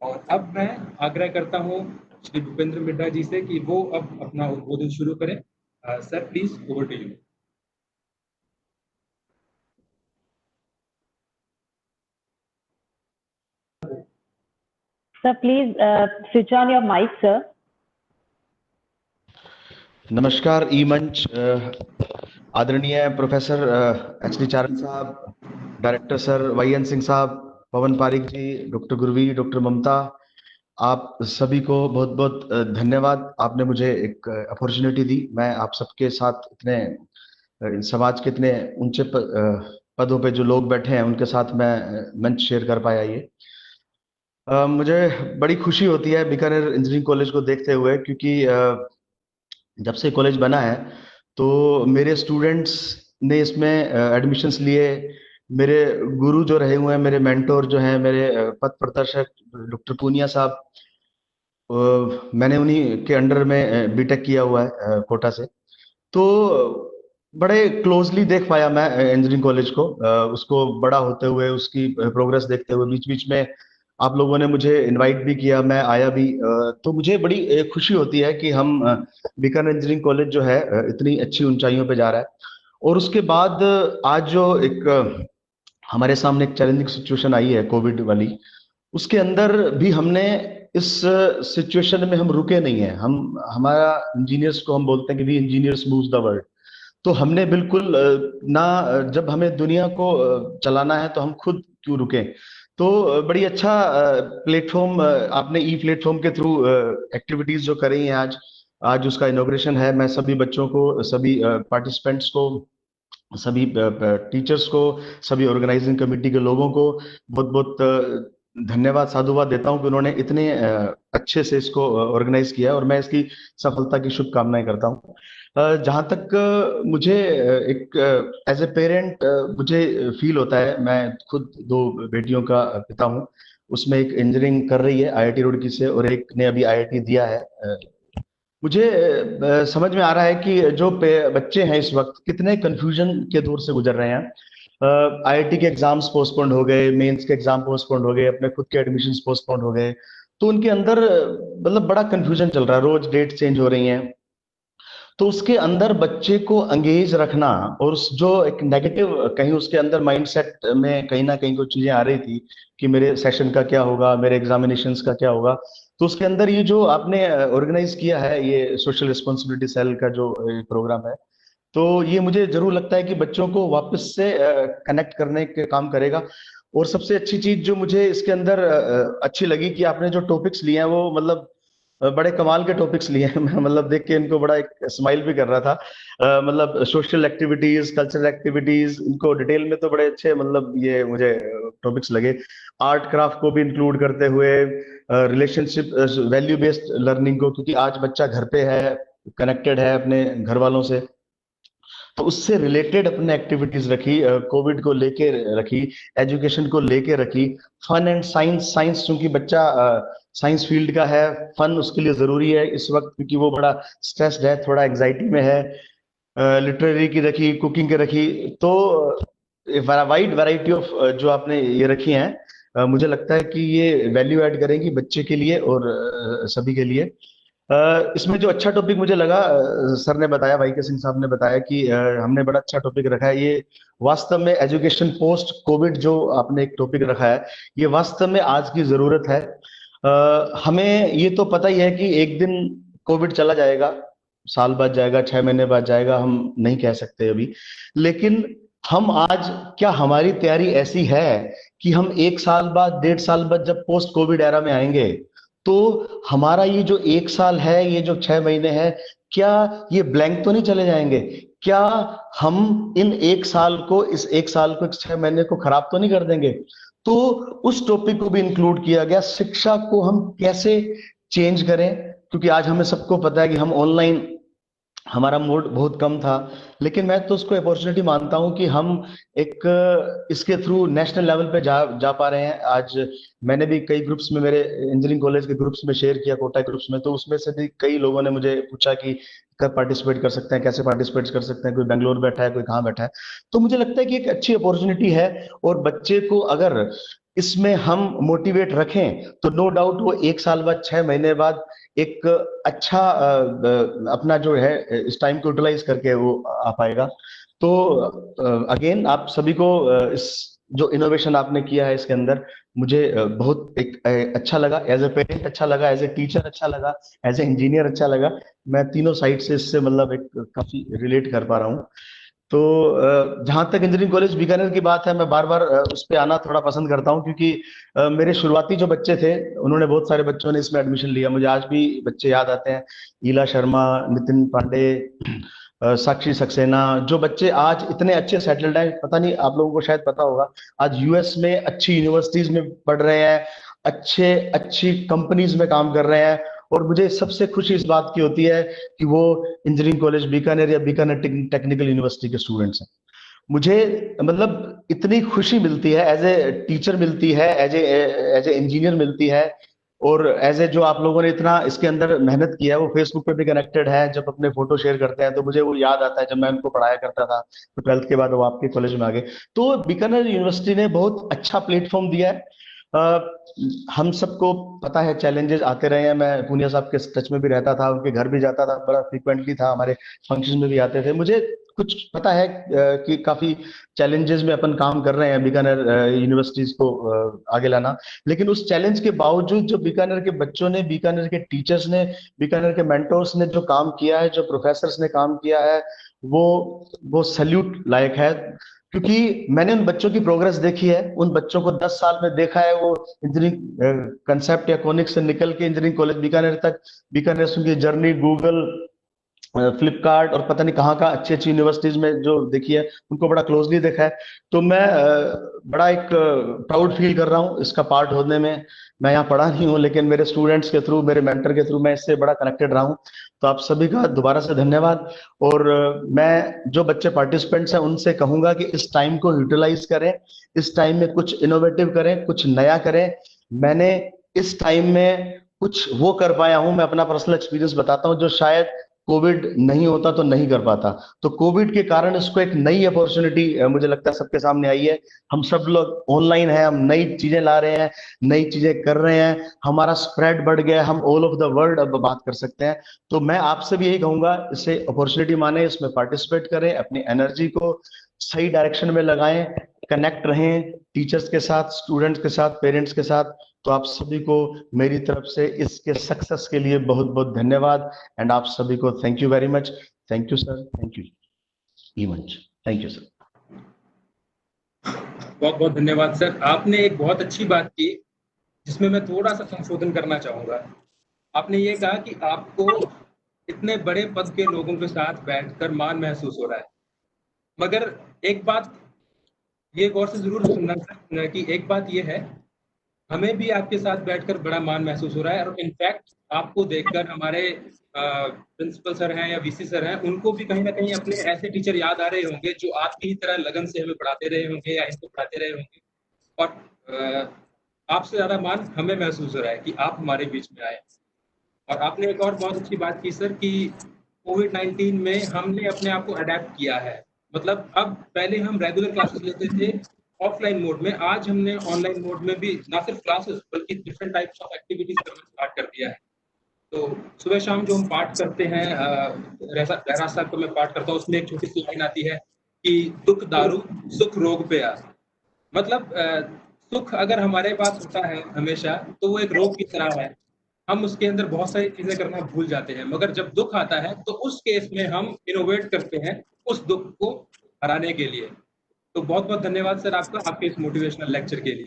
और अब मैं आग्रह करता हूँ श्री भूपेंद्र मिड्ढा जी से कि वो अब अपना उद्बोधन शुरू करें। Sir please, over to you. Sir, please switch on your mic, sir. नमस्कार ई मंच आदरणीय प्रोफेसर एच डी चारण साहब, director sir Y N Singh साहब, पवन पारिक जी, डॉक्टर गुरवी, डॉक्टर ममता, आप सभी को बहुत बहुत धन्यवाद। आपने मुझे एक अपॉर्चुनिटी दी। मैं आप सबके साथ इतने समाज के इतने ऊंचे पदों पे जो लोग बैठे हैं उनके साथ मैं मंच शेयर कर पाया। ये मुझे बड़ी खुशी होती है बीकानेर इंजीनियरिंग कॉलेज को देखते हुए, क्योंकि जब से कॉलेज बना है तो मेरे स्टूडेंट्स ने इसमें एडमिशन्स लिए। मेरे गुरु जो रहे हुए हैं, मेरे मेंटोर जो हैं, मेरे पथ प्रदर्शक डॉक्टर पूनिया साहब, मैंने उन्हीं के अंडर में बीटेक किया हुआ है कोटा से। तो बड़े क्लोजली देख पाया मैं इंजीनियरिंग कॉलेज को, उसको बड़ा होते हुए, उसकी प्रोग्रेस देखते हुए। बीच बीच में आप लोगों ने मुझे इनवाइट भी किया, मैं आया भी। तो मुझे बड़ी खुशी होती है कि हम बीकानेर इंजीनियरिंग कॉलेज जो है इतनी अच्छी ऊंचाइयों पे जा रहा है। और उसके बाद आज जो एक हमारे सामने एक चैलेंजिंग सिचुएशन आई है कोविड वाली, उसके अंदर भी हमने इस सिचुएशन में हम रुके नहीं है। हम हमारा इंजीनियर्स को हम बोलते हैं कि we engineers move the world. तो हमने बिल्कुल ना, जब हमें दुनिया को चलाना है तो हम खुद क्यों रुके। तो बड़ी अच्छा प्लेटफॉर्म आपने ई प्लेटफॉर्म के थ्रू एक्टिविटीज जो करी हैं आज, आज उसका इनॉग्रेशन है। मैं सभी बच्चों को, सभी पार्टिसिपेंट्स को, सभी टीचर्स को, सभी ऑर्गेनाइजिंग कमेटी के लोगों को बहुत बहुत धन्यवाद, साधुवाद देता हूं कि उन्होंने इतने अच्छे से इसको ऑर्गेनाइज किया, और मैं इसकी सफलता की शुभकामनाएं करता हूं। जहां तक मुझे एक एज ए पेरेंट मुझे फील होता है, मैं खुद दो बेटियों का पिता हूं। उसमें एक इंजीनियरिंग कर रही है आईआईटी रुड़की से, और एक ने अभी आईआईटी दिया है। मुझे समझ में आ रहा है कि जो बच्चे हैं इस वक्त कितने कंफ्यूजन के दौर से गुजर रहे हैं। आईआईटी के एग्जाम्स पोस्टपोन्ड हो गए, मेंस के एग्जाम पोस्टपोन्ड हो गए, अपने खुद के एडमिशन्स पोस्टपोन्ड हो गए। तो उनके अंदर मतलब बड़ा कंफ्यूजन चल रहा है, रोज डेट चेंज हो रही हैं। तो उसके अंदर बच्चे को एंगेज रखना, और उस जो एक नेगेटिव कहीं उसके अंदर माइंडसेट में कहीं ना कहीं कुछ चीजें आ रही थी कि मेरे सेशन का क्या होगा, मेरे एग्जामिनेशंस का क्या होगा। तो उसके अंदर ये जो आपने ऑर्गेनाइज किया है, ये सोशल रिस्पॉन्सिबिलिटी सेल का जो प्रोग्राम है, तो ये मुझे जरूर लगता है कि बच्चों को वापस से कनेक्ट करने के काम करेगा। और सबसे अच्छी चीज जो मुझे इसके अंदर अच्छी लगी कि आपने जो टॉपिक्स लिए हैं वो मतलब बड़े कमाल के टॉपिक्स लिए हैं। मैं मतलब देख के इनको बड़ा एक स्माइल भी कर रहा था। मतलब सोशल एक्टिविटीज, कल्चरल एक्टिविटीज, इनको डिटेल में तो बड़े अच्छे मतलब ये मुझे टॉपिक्स लगे। आर्ट क्राफ्ट को भी इंक्लूड करते हुए, रिलेशनशिप, वैल्यू बेस्ड लर्निंग को, क्योंकि आज बच्चा घर पे है, कनेक्टेड है अपने घर वालों से, तो उससे रिलेटेड अपने एक्टिविटीज रखी, कोविड को लेके रखी, एजुकेशन को लेके रखी, फन एंड साइंस। साइंस चूंकि बच्चा साइंस फील्ड का है, फन उसके लिए जरूरी है इस वक्त, क्योंकि वो बड़ा स्ट्रेस्ड है, थोड़ा एंग्जाइटी में है। लिटरेरी की रखी, कुकिंग की रखी। तो वाइड वैरायटी ऑफ जो आपने ये रखी हैं, मुझे लगता है कि ये वैल्यू ऐड करेंगी बच्चे के लिए और सभी के लिए। इसमें जो अच्छा टॉपिक मुझे लगा, सर ने बताया, भाई के सिंह साहब ने बताया कि हमने बड़ा अच्छा टॉपिक रखा है। ये वास्तव में एजुकेशन पोस्ट कोविड जो आपने एक टॉपिक रखा है, ये वास्तव में आज की जरूरत है। हमें ये तो पता ही है कि एक दिन कोविड चला जाएगा, साल बाद जाएगा, 6 महीने बाद जाएगा, हम नहीं कह सकते अभी। लेकिन हम आज, क्या हमारी तैयारी ऐसी है कि हम 1 साल बाद, 1.5 साल बाद जब पोस्ट कोविड एरा में आएंगे, तो हमारा ये जो 1 साल है, ये जो 6 महीने हैं, क्या ये ब्लैंक तो नहीं चले जाएंगे? क्या हम इन 1 साल को, इस 1 साल को, इस 6 महीने को खराब तो नहीं कर देंगे? तो उस टॉपिक को भी इंक्लूड किया गया, शिक्षा को हम कैसे चेंज करें। क्योंकि आज हमें सबको पता है कि हम ऑनलाइन, हमारा मोड बहुत कम था, लेकिन मैं तो उसको अपॉर्चुनिटी मानता हूं कि हम एक इसके थ्रू नेशनल लेवल पे जा पा रहे हैं। आज मैंने भी कई ग्रुप्स में, मेरे इंजीनियरिंग कॉलेज के ग्रुप्स में शेयर किया, कोटा ग्रुप्स में, तो उसमें से भी कई लोगों ने मुझे पूछा कि कब पार्टिसिपेट कर सकते हैं, कैसे पार्टिसिपेट कर सकते हैं, कोई बेंगलोर बैठा है, कोई कहाँ बैठा है। तो मुझे लगता है कि एक अच्छी अपॉर्चुनिटी है, और बच्चे को अगर इसमें हम मोटिवेट रखें तो नो डाउट वो 1 साल बाद 6 महीने बाद एक अच्छा अपना जो है इस टाइम को यूटिलाइज करके वो आ पाएगा। तो अगेन आप सभी को इस जो इनोवेशन आपने किया है इसके अंदर मुझे बहुत एक अच्छा लगा, एज ए पेरेंट अच्छा लगा, एज ए टीचर अच्छा लगा, एज ए इंजीनियर अच्छा लगा। मैं तीनों साइड से इससे मतलब एक काफी रिलेट कर पा रहा हूँ। तो जहां तक इंजीनियरिंग कॉलेज बीकानेर की बात है, मैं बार बार उस पे आना थोड़ा पसंद करता हूँ, क्योंकि मेरे शुरुआती जो बच्चे थे उन्होंने, बहुत सारे बच्चों ने इसमें एडमिशन लिया। मुझे आज भी बच्चे याद आते हैं, ईला शर्मा, नितिन पांडे, साक्षी सक्सेना, जो बच्चे आज इतने अच्छे सेटल्ड हैं। पता नहीं, आप लोगों को शायद पता होगा, आज यूएस में अच्छी यूनिवर्सिटीज में पढ़ रहे हैं, अच्छी कंपनीज में काम कर रहे हैं। और मुझे सबसे खुशी इस बात की होती है कि वो इंजीनियरिंग कॉलेज बीकानेर या बीकानेर टेक्निकल यूनिवर्सिटी के स्टूडेंट्स हैं। मुझे मतलब इतनी खुशी मिलती है, एज ए टीचर मिलती है, एज ए इंजीनियर मिलती है, और एज ए जो आप लोगों ने इतना इसके अंदर मेहनत किया है, वो फेसबुक पे भी कनेक्टेड है। जब अपने फोटो शेयर करते हैं तो मुझे वो याद आता है जब मैं उनको पढ़ाया करता था, तो 12th के बाद वो आपके कॉलेज में आ गए। तो बीकानेर यूनिवर्सिटी ने बहुत अच्छा प्लेटफॉर्म दिया है। हम सबको पता है चैलेंजेस आते रहे हैं। मैं पूनिया साहब के टच में भी रहता था, उनके घर भी जाता था, बड़ा फ्रिक्वेंटली था, हमारे फंक्शन में भी आते थे। मुझे कुछ पता है कि काफी चैलेंजेस में अपन काम कर रहे हैं बीकानेर यूनिवर्सिटीज को आगे लाना। लेकिन उस चैलेंज के बावजूद जो बीकानेर के बच्चों ने, बीकानेर के टीचर्स ने, बीकानेर के मेंटोर्स ने जो काम किया है, जो प्रोफेसर्स ने काम किया है, वो सल्यूट लायक है। क्योंकि मैंने उन बच्चों की प्रोग्रेस देखी है, उन बच्चों को 10 साल में देखा है, वो इंजीनियरिंग कंसेप्ट या कोनिक से निकल के इंजीनियरिंग कॉलेज बीकानेर तक, बीकानेर से उनकी जर्नी गूगल, फ्लिपकार्ट और पता नहीं कहाँ का अच्छी अच्छी यूनिवर्सिटीज में जो देखी है, उनको बड़ा क्लोजली देखा है। तो मैं बड़ा एक प्राउड फील कर रहा हूँ इसका पार्ट होने में। मैं यहाँ पढ़ा नहीं हूँ, लेकिन मेरे स्टूडेंट्स के थ्रू, मेरे मेंटर के थ्रू मैं इससे बड़ा कनेक्टेड रहा हूँ। तो आप सभी का दोबारा से धन्यवाद। और मैं जो बच्चे पार्टिसिपेंट्स हैं उनसे कहूंगा कि इस टाइम को यूटिलाइज करें, इस टाइम में कुछ इनोवेटिव करें, कुछ नया करें। मैंने इस टाइम में कुछ वो कर पाया हूं, मैं अपना पर्सनल एक्सपीरियंस बताता हूं, जो शायद कोविड नहीं होता तो नहीं कर पाता। तो कोविड के कारण इसको एक नई अपॉर्चुनिटी मुझे लगता है सबके सामने आई है। हम सब लोग ऑनलाइन हैं, हम नई चीजें ला रहे हैं, नई चीजें कर रहे हैं, हमारा स्प्रेड बढ़ गया, हम ऑल ऑफ द वर्ल्ड अब बात कर सकते हैं। तो मैं आपसे भी यही कहूंगा, इसे अपॉर्चुनिटी माने, इसमें पार्टिसिपेट करें, अपनी एनर्जी को सही डायरेक्शन में लगाएं, कनेक्ट रहें टीचर्स के साथ, स्टूडेंट्स के साथ, पेरेंट्स के साथ। तो आप सभी को मेरी तरफ से इसके सक्सेस के लिए बहुत बहुत धन्यवाद। एंड आप सभी को thank you very much. Thank you sir, thank you ईमंच, थैंक यू सर। बहुत बहुत धन्यवाद सर। आपने एक बहुत अच्छी बात की जिसमें मैं थोड़ा सा संशोधन करना चाहूंगा। आपने ये कहा कि आपको इतने बड़े पद के लोगों के साथ बैठकर मान महसूस हो रहा है, मगर एक बात ये गौर से जरूर सुनना सर कि एक बात ये है, हमें भी आपके साथ बैठकर बड़ा मान महसूस हो रहा है। और इनफैक्ट आपको देखकर हमारे प्रिंसिपल सर हैं या वीसी सर हैं, उनको भी कहीं ना कहीं अपने ऐसे टीचर याद आ रहे होंगे जो आपकी ही तरह लगन से हमें पढ़ाते रहे होंगे या इनको पढ़ाते रहे होंगे। और आपसे ज्यादा मान हमें महसूस हो रहा है कि आप हमारे बीच में आए। और आपने एक और बहुत अच्छी बात की सर कि कोविड-19 में हमने अपने आप को अडेप्ट किया है। मतलब अब पहले हम रेगुलर क्लासेस लेते थे ऑफलाइन मोड में, आज हमने ऑनलाइन मोड में भी ना सिर्फ क्लासेस बल्कि डिफरेंट टाइप्स ऑफ एक्टिविटीज करना स्टार्ट कर दिया है। तो सुबह शाम जो हम पाठ करते हैं, रहराज साहब को मैं पाठ करता हूँ, उसमें एक छोटी सी लाइन आती है कि दुख दारू सुख रोग पे आ। मतलब सुख अगर हमारे पास होता है हमेशा, तो वो एक रोग की तरह है। हम उसके अंदर बहुत सारी चीजें करना भूल जाते हैं, मगर जब दुख आता है तो उस केस में हम इनोवेट करते हैं उस दुख को हराने के लिए। तो बहुत बहुत धन्यवाद सर आपका, आपके इस मोटिवेशनल लेक्चर के लिए।